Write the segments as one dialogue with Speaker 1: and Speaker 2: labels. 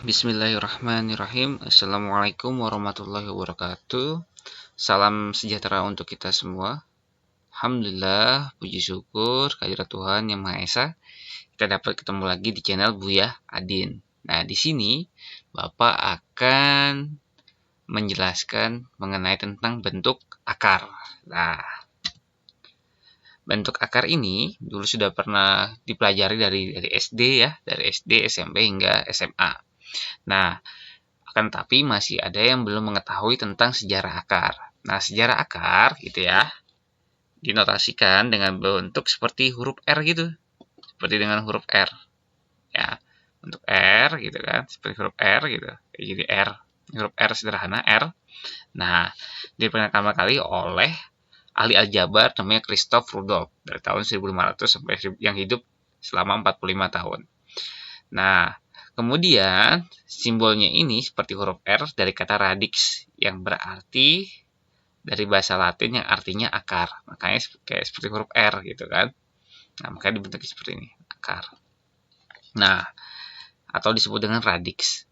Speaker 1: Bismillahirrahmanirrahim. Assalamualaikum warahmatullahi wabarakatuh. Salam sejahtera untuk kita semua. Alhamdulillah, puji syukur kehadirat Tuhan Yang Maha Esa. Kita dapat ketemu lagi di channel Buya Adin. Nah, di sini Bapak akan menjelaskan mengenai tentang bentuk akar. Nah, bentuk akar ini dulu sudah pernah dipelajari dari SD ya, dari SD, SMP hingga SMA. Nah, akan tapi masih ada yang belum mengetahui tentang sejarah akar. Nah, sejarah akar gitu ya, dinotasikan dengan bentuk seperti huruf R gitu. Seperti dengan huruf R. Ya, bentuk R gitu kan, seperti huruf R gitu. Jadi R, huruf R sederhana R. Nah, diperkenalkan pertama kali oleh ahli aljabar namanya Christoph Rudolph dari tahun 1500 sampai yang hidup selama 45 tahun. Nah, kemudian simbolnya ini seperti huruf R dari kata radix yang berarti dari bahasa Latin yang artinya akar. Makanya kayak seperti huruf R gitu kan. Nah, makanya dibentuknya seperti ini, akar. Nah, atau disebut dengan radix.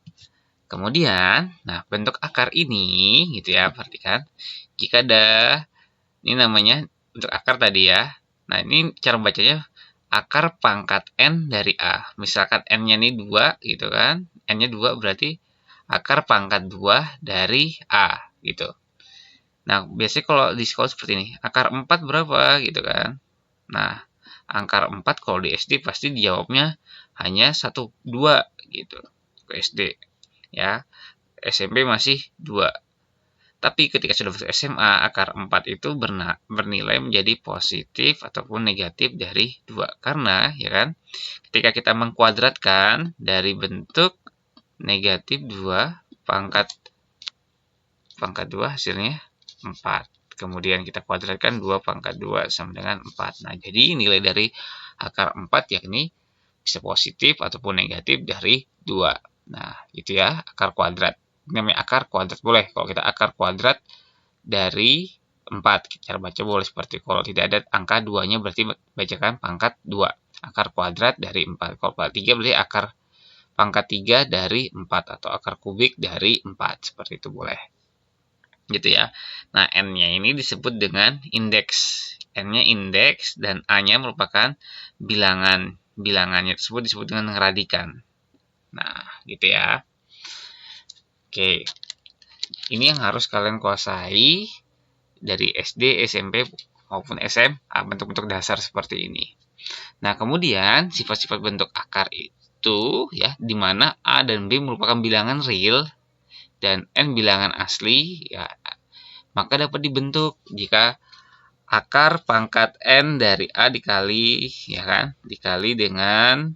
Speaker 1: Kemudian, nah bentuk akar ini gitu ya, perhatikan. Jika ada ini namanya bentuk akar tadi ya. Nah, ini cara bacanya akar pangkat N dari A. Misalkan N-nya ini 2 gitu kan. N-nya 2 berarti akar pangkat 2 dari A gitu. Nah, biasanya kalau di sekolah seperti ini. Akar 4 berapa gitu kan. Nah, akar 4 kalau di SD pasti dijawabnya hanya 1, 2 gitu. Ke SD ya. SMP masih 2. Tapi ketika sudah masuk SMA, akar 4 itu bernilai menjadi positif ataupun negatif dari 2. Karena, ya kan, ketika kita mengkuadratkan dari bentuk negatif 2, pangkat 2 hasilnya 4. Kemudian kita kuadratkan 2 pangkat 2 sama dengan 4. Nah, jadi nilai dari akar 4 yakni bisa positif ataupun negatif dari 2. Nah, itu ya, akar kuadrat. Namanya akar kuadrat boleh. Kalau kita akar kuadrat dari 4, cara baca boleh seperti kalau tidak ada angka 2-nya berarti bacakan pangkat 2. Akar kuadrat dari 4. Kalau pangkat 3 berarti akar pangkat 3 dari 4 atau akar kubik dari 4. Seperti itu boleh. Gitu ya. Nah, N-nya ini disebut dengan indeks. N-nya indeks dan A-nya merupakan bilangan. Bilangannya tersebut disebut dengan radikan. Nah, gitu ya. Oke. Ini yang harus kalian kuasai dari SD, SMP, maupun SMA, bentuk-bentuk dasar seperti ini. Nah, kemudian sifat-sifat bentuk akar itu ya, di mana A dan B merupakan bilangan real dan N bilangan asli, ya, maka dapat dibentuk jika akar pangkat N dari A dikali, ya kan, dikali dengan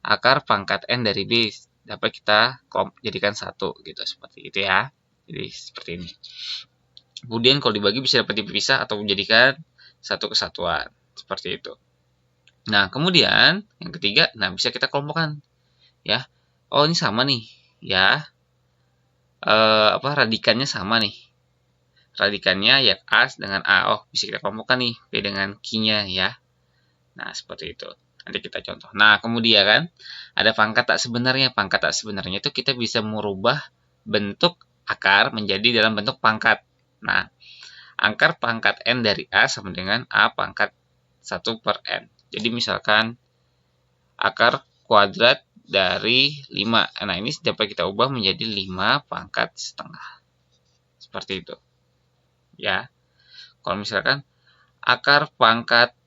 Speaker 1: akar pangkat N dari B, dapat kita jadikan 1 gitu, seperti itu ya. Jadi seperti ini. Kemudian kalau dibagi bisa dapat dipisah atau menjadikan satu kesatuan, seperti itu. Nah, kemudian yang ketiga, nah bisa kita kelompokkan ya. Oh, ini sama nih ya. Radikannya sama nih. Radikannya ya A dengan A. Oh, bisa kita kelompokkan nih B dengan Q-nya ya. Nah, seperti itu. Nanti kita contoh. Nah, kemudian kan ada pangkat tak sebenarnya. Pangkat tak sebenarnya itu kita bisa merubah bentuk akar menjadi dalam bentuk pangkat. Nah, akar pangkat N dari A sama dengan A pangkat 1 per N. Jadi misalkan akar kuadrat dari 5. Nah, ini dapat kita ubah menjadi 5 pangkat setengah. Seperti itu. Ya. Kalau misalkan akar pangkat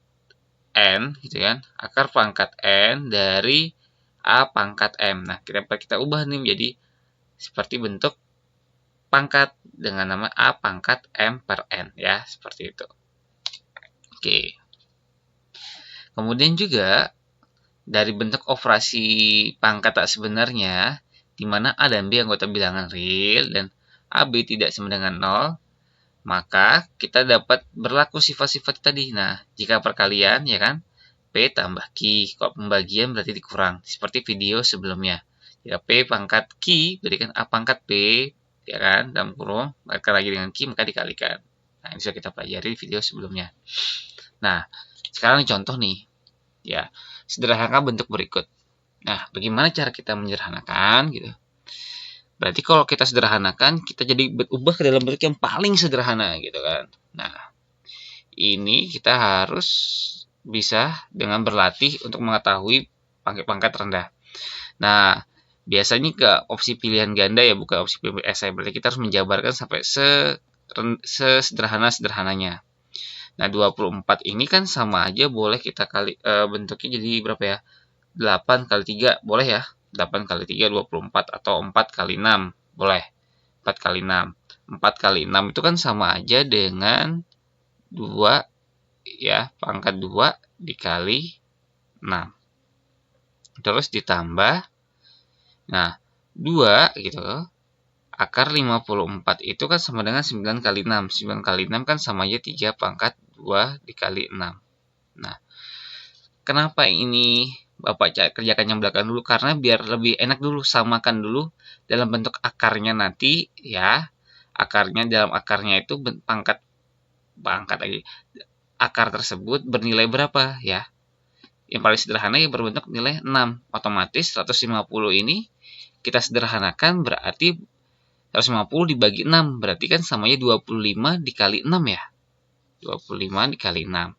Speaker 1: N gitu kan. Akar pangkat N dari A pangkat M. Nah, kita ubah nih menjadi seperti bentuk pangkat dengan nama A pangkat M per N ya, seperti itu. Oke. Kemudian juga dari bentuk operasi pangkat tak sebenarnya, di mana A dan B anggota bilangan real dan AB tidak sama dengan 0, maka kita dapat berlaku sifat-sifat tadi. Nah, jika perkalian, ya kan, P tambah Q. Kalau pembagian berarti dikurang, seperti video sebelumnya. Jika P pangkat Q, berikan A pangkat P, ya kan, dalam kurung, maka lagi dengan Q, maka dikalikan. Nah, ini sudah kita pelajari di video sebelumnya. Nah, sekarang contoh nih, ya, sederhana bentuk berikut. Nah, bagaimana cara kita menyederhanakan gitu? Berarti kalau kita sederhanakan, kita jadi ubah ke dalam bentuk yang paling sederhana gitu kan. Nah, ini kita harus bisa dengan berlatih untuk mengetahui pangkat-pangkat rendah. Nah, biasanya ke opsi pilihan ganda ya, bukan opsi pilihan esai. Berarti kita harus menjabarkan sampai sesederhana-sederhananya. Nah, 24 ini kan sama aja boleh kita kali bentuknya jadi berapa ya? 8 kali 3 boleh ya? 8 kali 3 24 atau 4 kali 6 boleh. 4 kali 6. 4 kali 6 itu kan sama aja dengan 2 ya, pangkat 2 dikali 6. Terus ditambah, nah 2 gitu, akar 54 itu kan sama dengan 9 kali 6. 9 kali 6 kan sama aja 3 pangkat 2 dikali 6. Nah, kenapa ini Bapak kerjakan yang belakang dulu? Karena biar lebih enak dulu, samakan dulu dalam bentuk akarnya nanti ya. Akarnya, dalam akarnya itu pangkat lagi. Akar tersebut bernilai berapa ya? Yang paling sederhana yang berbentuk nilai 6. Otomatis 150 ini kita sederhanakan berarti 150 dibagi 6. Berarti kan samanya 25 dikali 6 ya. 25 dikali 6.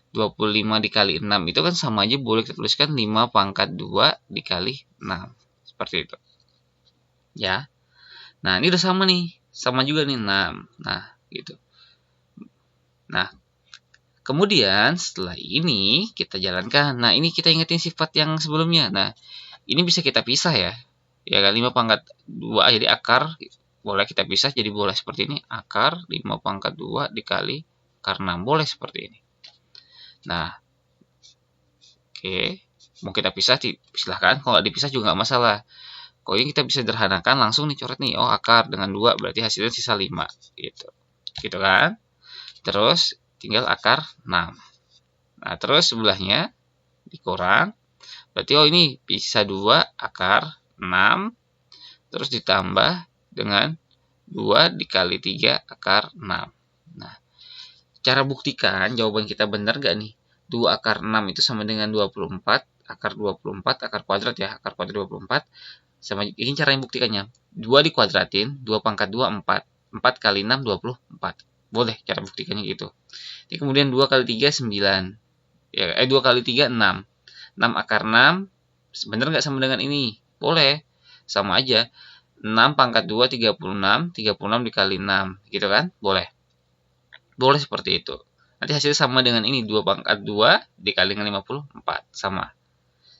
Speaker 1: 25 dikali 6 itu kan sama aja boleh kita tuliskan 5 pangkat 2 dikali 6. Seperti itu. Ya. Nah, ini udah sama nih. Sama juga nih 6. Nah, gitu. Nah, kemudian setelah ini kita jalankan. Nah, ini kita ingetin sifat yang sebelumnya. Nah, ini bisa kita pisah ya. Ya kan 5 pangkat 2 jadi akar. Boleh kita pisah jadi boleh seperti ini. Akar 5 pangkat 2 dikali akar 6. Boleh seperti ini. Nah, oke. Mau kita pisah, silahkan. Kalau nggak dipisah juga nggak masalah. Kalau ini kita bisa sederhanakan langsung nih coret nih. Oh, akar dengan 2 berarti hasilnya sisa 5. Gitu. Gitu kan. Terus tinggal akar 6. Nah, terus sebelahnya dikurang. Berarti oh ini bisa 2 akar 6. Terus ditambah dengan 2 dikali 3 akar 6. Nah, cara buktikan jawaban kita benar nggak nih? 2 akar 6 itu sama dengan 24. Akar 24, akar kuadrat ya. Akar kuadrat 24. Sama, ini cara yang buktikannya. 2 dikuadratin, 2 pangkat 2, 4. 4 kali 6, 24. Boleh cara buktikannya gitu. Ini kemudian 2 kali 3, 9. Ya, 2 kali 3, 6. 6 akar 6, benar nggak sama dengan ini? Boleh. Sama aja. 6 pangkat 2, 36. 36 dikali 6. Gitu kan? Boleh. Boleh seperti itu. Nanti hasilnya sama dengan ini. 2 pangkat 2 dikali dengan 54. Sama.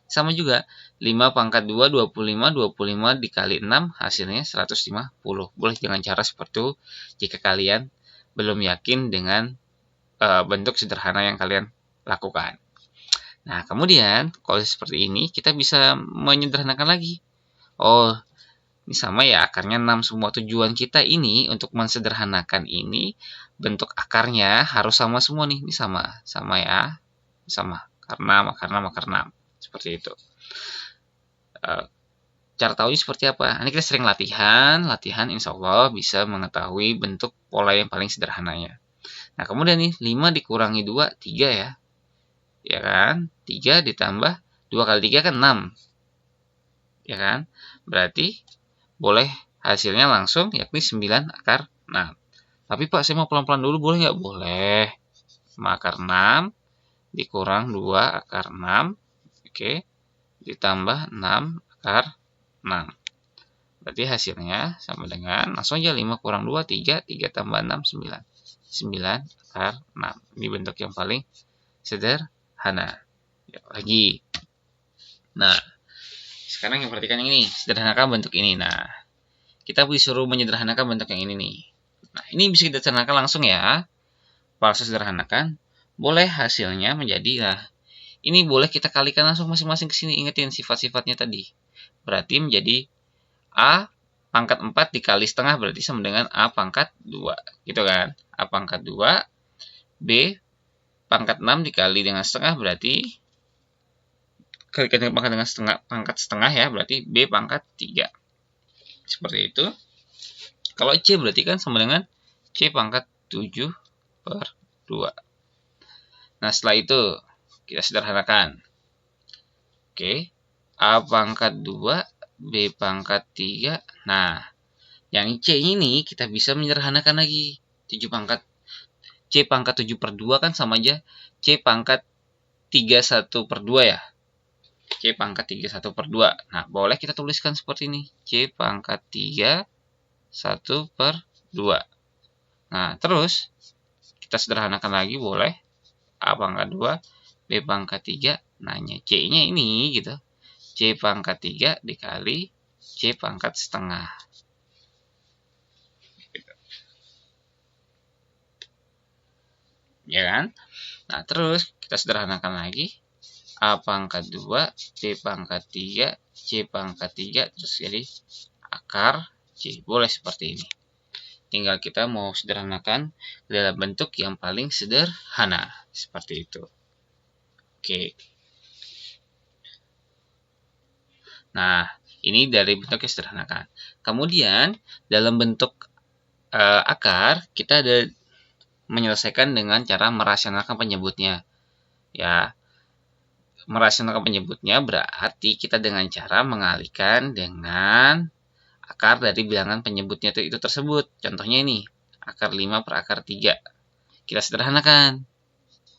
Speaker 1: Sama juga. 5 pangkat 2, 25. 25 dikali 6 hasilnya 150. Boleh dengan cara seperti itu jika kalian belum yakin dengan bentuk sederhana yang kalian lakukan. Nah, kemudian kalau seperti ini kita bisa menyederhanakan lagi. Oh, ini sama ya, akarnya 6 semua. Tujuan kita ini untuk mensederhanakan ini, bentuk akarnya harus sama semua nih. Ini sama ya. Sama. Akar 6. Seperti itu. Cara tahunya seperti apa? Ini kita sering latihan insya Allah bisa mengetahui bentuk pola yang paling sederhananya. Nah, kemudian nih, 5 dikurangi 2, 3 ya. Ya kan? 3 ditambah 2 kali 3 kan 6. Ya kan? Berarti boleh hasilnya langsung yakni 9 akar 6. Tapi Pak, saya mau pelan-pelan dulu, boleh nggak? Boleh. 5 akar 6 dikurang 2 akar 6. Oke. Ditambah 6 akar 6. Berarti hasilnya sama dengan, langsung aja 5 kurang 2, 3. 3 tambah 6, 9. 9 akar 6. Ini bentuk yang paling sederhana. Ya, lagi. Nah, sekarang yang perhatikan yang ini. Sederhanakan bentuk ini. Nah, kita disuruh menyederhanakan bentuk yang ini nih. Nah, ini bisa kita sederhanakan langsung ya. Kalau sederhanakan, boleh hasilnya menjadi, nah, ini boleh kita kalikan langsung masing-masing ke sini. Ingetin sifat-sifatnya tadi. Berarti menjadi A pangkat 4 dikali setengah berarti sama dengan A pangkat 2. Gitu kan? A pangkat 2. B pangkat 6 dikali dengan setengah berarti kalikan dengan pangkat dengan pangkat setengah ya, berarti B pangkat 3. Seperti itu. Kalau C berarti kan sama dengan C pangkat 7 per 2. Nah, setelah itu kita sederhanakan. Oke. A pangkat 2 B pangkat 3. Nah, yang C ini kita bisa menyederhanakan lagi. 7 pangkat C pangkat 7 per 2 kan sama aja C pangkat 31 per 2 ya. C pangkat 31 per 2. Nah, boleh kita tuliskan seperti ini. C pangkat 3 1 per 2. Nah, terus kita sederhanakan lagi boleh. A pangkat 2, B pangkat 3. Nanya C-nya ini gitu. C pangkat 3 dikali C pangkat setengah. Ya kan? Nah, terus kita sederhanakan lagi. A pangkat 2, B pangkat 3, C pangkat 3, terus jadi akar C. Boleh seperti ini. Tinggal kita mau sederhanakan dalam bentuk yang paling sederhana. Seperti itu. Oke. Nah, ini dari bentuk yang sederhana. Kemudian, dalam bentuk akar, kita ada menyelesaikan dengan cara merasionalkan penyebutnya. Ya, merasionalkan penyebutnya berarti kita dengan cara mengalihkan dengan akar dari bilangan penyebutnya itu tersebut. Contohnya ini, akar 5 per akar 3. Kita sederhanakan.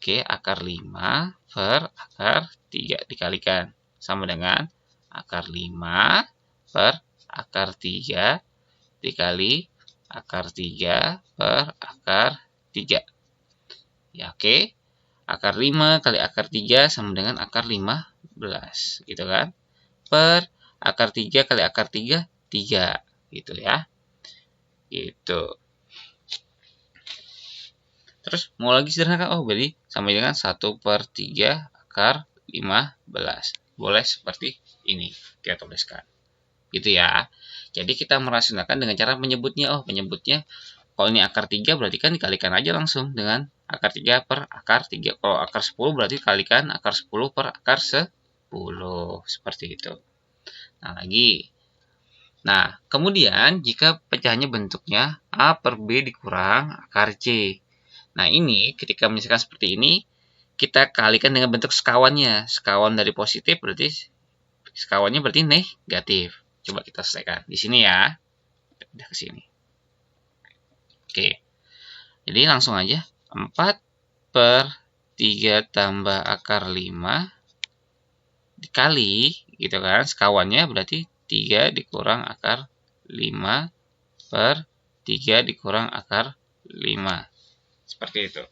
Speaker 1: Oke, akar 5 per akar 3 dikalikan. Sama dengan akar 5 per akar 3 dikali akar 3 per akar 3. Ya, oke. Akar 5 kali akar 3 sama dengan akar 15. Gitu kan. Per akar 3 kali akar 3, 3. Gitu ya. Gitu. Terus mau lagi sederhana. Oh, berarti sama dengan 1 per 3 akar 15. Boleh seperti ini. Kita tuliskan. Gitu ya. Jadi kita merasionalkan dengan cara menyebutnya. Oh, penyebutnya kalau ini akar 3 berarti kan dikalikan aja langsung dengan akar 3 per akar 3. Kalau akar 10 berarti kalikan akar 10 per akar 10. Seperti itu. Nah, lagi. Nah, kemudian jika pecahannya bentuknya A per B dikurang akar C. Nah, ini ketika misalkan seperti ini, kita kalikan dengan bentuk sekawannya. Sekawan dari positif berarti sekawannya berarti negatif. Coba kita selesaikan. Di sini ya. Udah ke sini. Oke. Jadi langsung aja. 4 per 3 tambah akar 5 dikali, gitu kan. Sekawannya berarti 3 dikurang akar 5 per 3 dikurang akar 5. Seperti itu.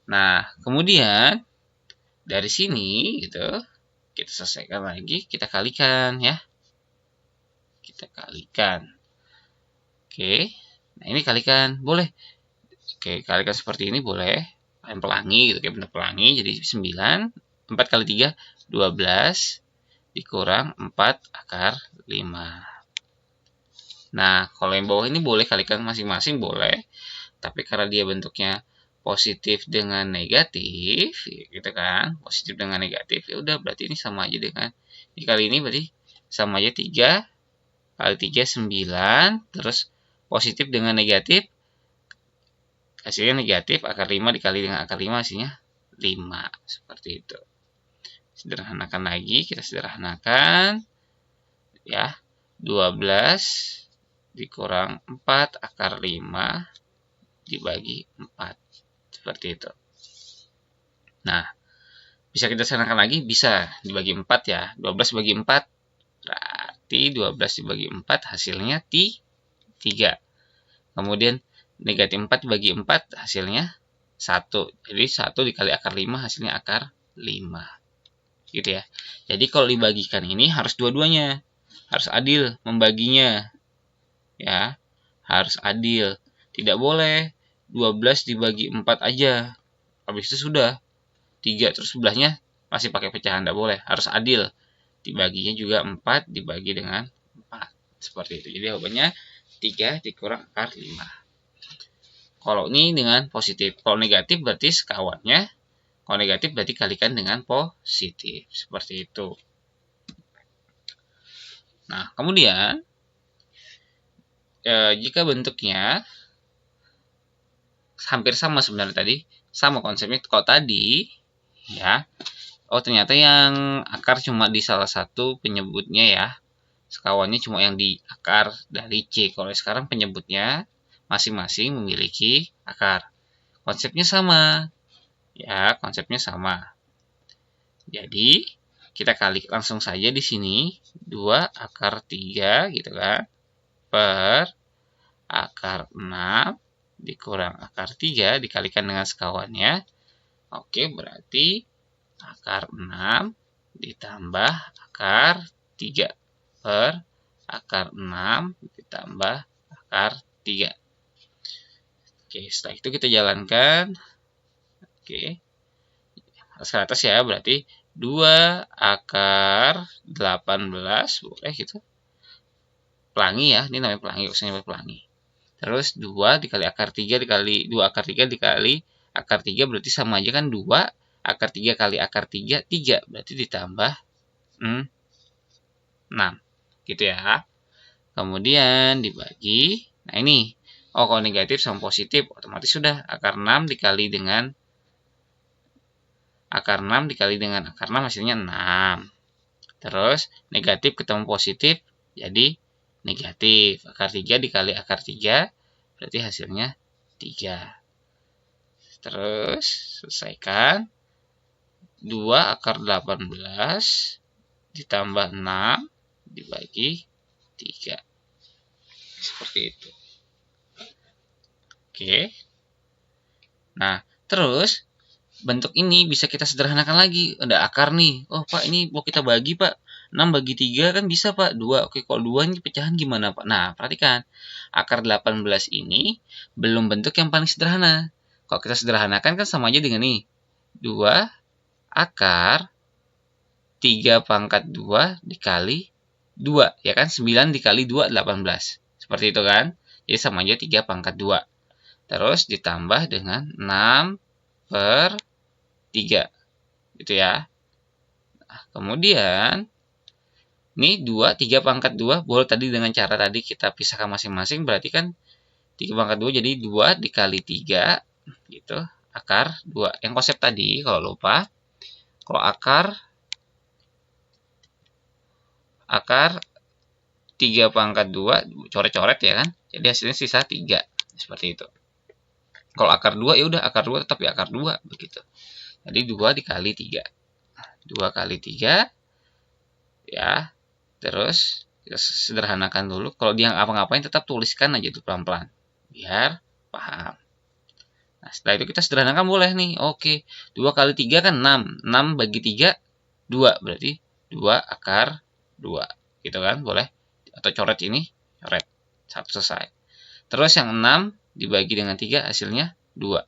Speaker 1: Nah, kemudian dari sini gitu, kita selesaikan lagi, kita kalikan ya. Kita kalikan. Oke. Nah, ini kalikan boleh. Oke, kalikan seperti ini boleh. Pelangi gitu, kayak bentuk pelangi. Jadi 9, 4 kali 3, 12 dikurang 4 akar 5. Nah, kalau yang bawah ini boleh kalikan masing-masing boleh. Tapi karena dia bentuknya positif dengan negatif, gitu kan? Positif dengan negatif, ya udah berarti ini sama aja dengan kali ini berarti sama aja 3 kali 3 9, terus positif dengan negatif hasilnya negatif, akar 5 dikali dengan akar 5 hasilnya 5. Seperti itu. Sederhanakan lagi, kita sederhanakan ya. 12 dikurang 4 akar 5 dibagi 4. Seperti itu. Nah, bisa kita sederhanakan lagi, bisa dibagi 4 ya. 12 dibagi 4 berarti 12 dibagi 4 hasilnya 3. Kemudian negatif 4 dibagi 4 hasilnya 1. Jadi 1 dikali akar 5 hasilnya akar 5. Gitu ya. Jadi kalau dibagikan ini harus dua-duanya. Harus adil membaginya. Ya, harus adil. Tidak boleh 12 dibagi 4 aja. Habis itu sudah 3 terus sebelahnya masih pakai pecahan, tidak boleh. Harus adil. Dibaginya juga 4 dibagi dengan 4. Seperti itu. Jadi jawabannya 3 dikurang akar 5. Kalau ini dengan positif. Kalau negatif berarti sekawannya. Kalau negatif berarti kalikan dengan positif. Seperti itu. Nah, kemudian jika bentuknya hampir sama sebenarnya tadi, sama konsepnya. Kalau tadi ya Oh, ternyata yang akar cuma di salah satu penyebutnya ya. Sekawannya cuma yang di akar dari C. Kalau sekarang penyebutnya masing-masing memiliki akar. Konsepnya sama. Ya, konsepnya sama. Jadi, kita kali langsung saja di sini 2 akar 3 gitu kan per akar 6 dikurang akar 3 dikalikan dengan sekawannya. Oke, berarti akar 6 ditambah akar 3 per akar 6 ditambah akar 3. Oke, setelah itu kita jalankan. Oke, ke atas ya, berarti 2 akar 18, boleh gitu. Pelangi ya, ini namanya pelangi, usahanya pelangi. Terus 2 dikali akar 3 dikali 2 akar 3 dikali akar 3 berarti sama aja kan 2 akar 3 kali akar 3, 3. Berarti ditambah 6. Gitu ya. Kemudian dibagi. Nah ini. Oh, kalau negatif sama positif, otomatis sudah akar 6 dikali dengan akar 6 dikali dengan akar 6 hasilnya 6. Terus negatif ketemu positif jadi negatif. Akar 3 dikali akar 3 berarti hasilnya 3. Terus selesaikan. 2 akar 18 ditambah 6 dibagi 3. Seperti itu. Oke. Nah, terus bentuk ini bisa kita sederhanakan lagi. Ada akar nih. Oh, Pak, ini mau kita bagi, Pak. 6 bagi 3 kan bisa, Pak. 2. Oke, kalau 2 ini pecahan gimana, Pak? Nah, perhatikan. Akar 18 ini belum bentuk yang paling sederhana. Kalau kita sederhanakan kan sama aja dengan nih. 2 akar 3 pangkat 2 dikali 2. Ya kan? 9 dikali 2, 18. Seperti itu kan? Jadi sama aja 3 pangkat 2. Terus ditambah dengan 6 per 3. Gitu ya. Nah, kemudian, ini 2, 3 pangkat 2. Boleh tadi dengan cara tadi kita pisahkan masing-masing. Berarti kan 3 pangkat 2 jadi 2 dikali 3. Gitu. Akar 2. Yang konsep tadi, kalau lupa. Kalau akar 3 pangkat 2, coret-coret ya kan. Jadi hasilnya sisa 3. Seperti itu. Kalau akar 2 ya udah akar 2 tetap ya akar 2 begitu. Jadi 2 dikali 3. 2 kali 3 ya. Terus kita sederhanakan dulu. Kalau dia apa-ngapain tetap tuliskan aja tuh pelan-pelan biar paham. Nah, setelah itu kita sederhanakan boleh nih. Oke, 2 kali 3 kan 6. 6 bagi 3 2 berarti 2 akar 2. Gitu kan? Boleh. Atau coret ini, coret. 1 selesai. Terus yang 6 dibagi dengan 3 hasilnya 2.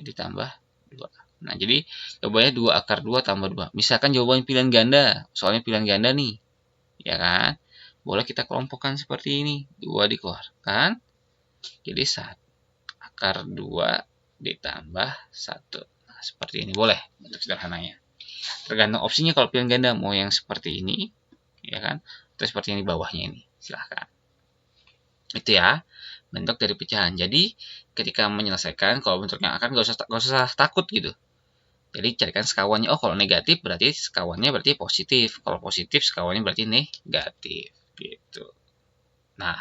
Speaker 1: Jadi tambah 2. Nah, jadi jawabannya 2 akar 2 tambah 2. Misalkan jawabannya pilihan ganda. Soalnya pilihan ganda nih. Ya kan? Boleh kita kelompokkan seperti ini. 2 dikeluarkan. Jadi 1 akar 2 ditambah 1. Nah, seperti ini boleh bentuk sederhananya. Tergantung opsinya kalau pilihan ganda. Mau yang seperti ini. Ya kan? Atau seperti yang di bawahnya ini. Silahkan. Itu ya. Bentuk dari pecahan. Jadi ketika menyelesaikan kalau bentuknya akan gak usah takut gitu. Jadi carikan sekawannya. Oh, kalau negatif berarti sekawannya berarti positif. Kalau positif sekawannya berarti negatif gitu. Nah,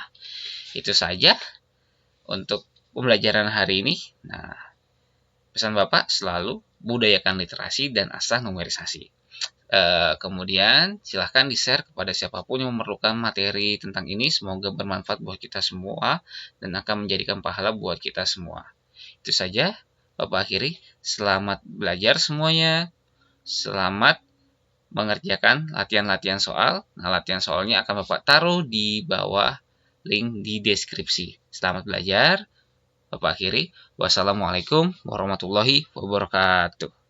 Speaker 1: itu saja untuk pembelajaran hari ini. Nah, pesan Bapak selalu budayakan literasi dan asah numerisasi. Kemudian silahkan di-share kepada siapapun yang memerlukan materi tentang ini. Semoga bermanfaat buat kita semua dan akan menjadikan pahala buat kita semua. Itu saja Bapak akhiri. Selamat belajar semuanya. Selamat mengerjakan latihan-latihan soal. Nah, latihan soalnya akan Bapak taruh di bawah link di deskripsi. Selamat belajar. Bapak akhiri. Wassalamualaikum warahmatullahi wabarakatuh.